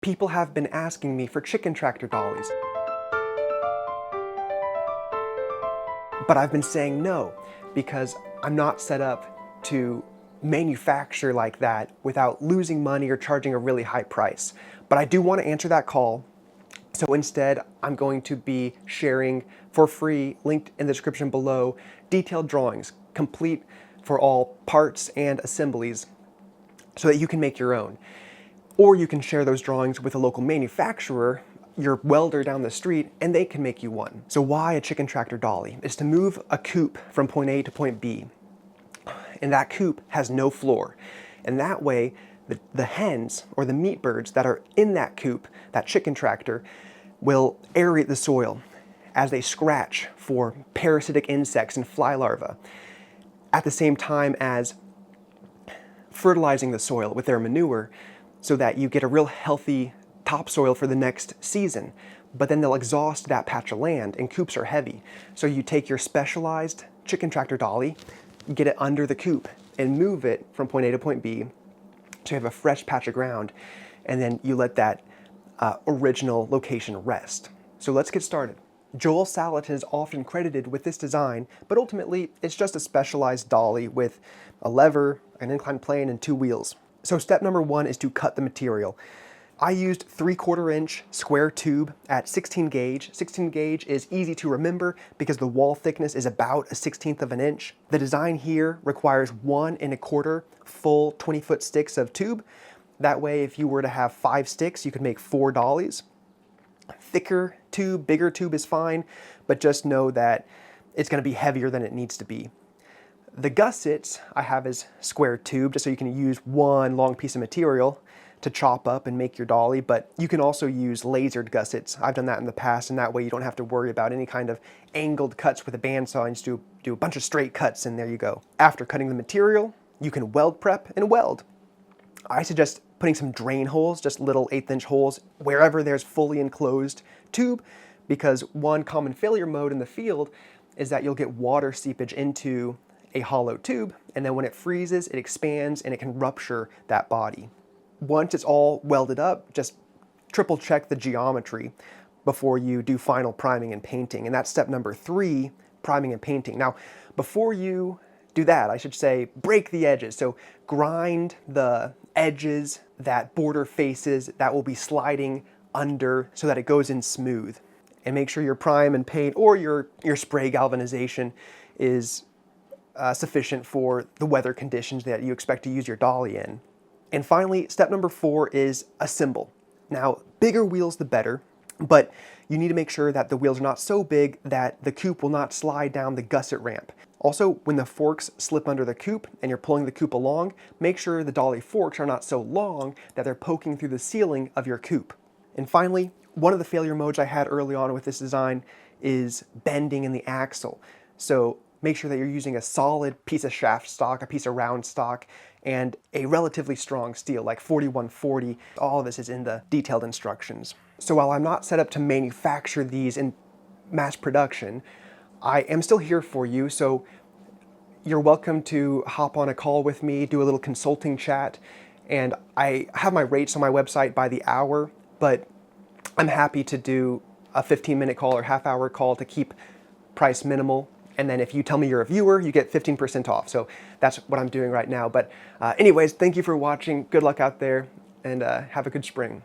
People have been asking me for chicken tractor dollies, but I've been saying no because I'm not set up to manufacture like that without losing money or charging a really high price. But I do want to answer that call. So instead, I'm going to be sharing for free, linked in the description below, detailed drawings, complete for all parts and assemblies, so that you can make your own. Or you can share those drawings with a local manufacturer, your welder down the street, and they can make you one. So why a chicken tractor dolly? It's to move a coop from point A to point B. And that coop has no floor. And that way, the hens or the meat birds that are in that coop, that chicken tractor, will aerate the soil as they scratch for parasitic insects and fly larvae, at the same time as fertilizing the soil with their manure so that you get a real healthy topsoil for the next season. But then they'll exhaust that patch of land, and coops are heavy. So you take your specialized chicken tractor dolly, get it under the coop, and move it from point A to point B so you have a fresh patch of ground, and then you let that original location rest. So let's get started. Joel Salatin is often credited with this design, but ultimately it's just a specialized dolly with a lever, an inclined plane, and 2 wheels. So step number 1 is to cut the material. I used 3/4 inch square tube at 16 gauge. 16 gauge is easy to remember because the wall thickness is about a 1/16 of an inch. The design here requires 1 1/4 full 20-foot sticks of tube. That way, if you were to have 5 sticks, you could make 4 dollies. Thicker tube, bigger tube is fine, but just know that it's going to be heavier than it needs to be. The gussets I have is square tube, just so you can use 1 long piece of material to chop up and make your dolly, but you can also use lasered gussets. I've done that in the past, and that way you don't have to worry about any kind of angled cuts with a bandsaw, and just do a bunch of straight cuts, and there you go. After cutting the material, you can weld prep and weld. I suggest putting some drain holes, just little 1/8 inch holes, wherever there's fully enclosed tube, because one common failure mode in the field is that you'll get water seepage into a hollow tube, and then when it freezes, it expands and it can rupture that body. Once it's all welded up, just triple check the geometry before you do final priming and painting. And that's step number 3, priming and painting. Now, before you do that, I should say, break the edges. So grind the edges, that border faces, that will be sliding under so that it goes in smooth. And make sure your prime and paint or your spray galvanization is sufficient for the weather conditions that you expect to use your dolly in. And finally, step number 4 is assemble. Now, bigger wheels the better, but you need to make sure that the wheels are not so big that the coop will not slide down the gusset ramp. Also, when the forks slip under the coop and you're pulling the coop along, make sure the dolly forks are not so long that they're poking through the ceiling of your coop. And finally, one of the failure modes I had early on with this design is bending in the axle. So make sure that you're using a solid piece of shaft stock, a piece of round stock, and a relatively strong steel, like 4140. All of this is in the detailed instructions. So while I'm not set up to manufacture these in mass production, I am still here for you, so you're welcome to hop on a call with me, do a little consulting chat, and I have my rates on my website by the hour, but I'm happy to do a 15-minute call or half-hour call to keep price minimal. And then if you tell me you're a viewer, you get 15% off. So that's what I'm doing right now. But anyways, thank you for watching. Good luck out there, and have a good spring.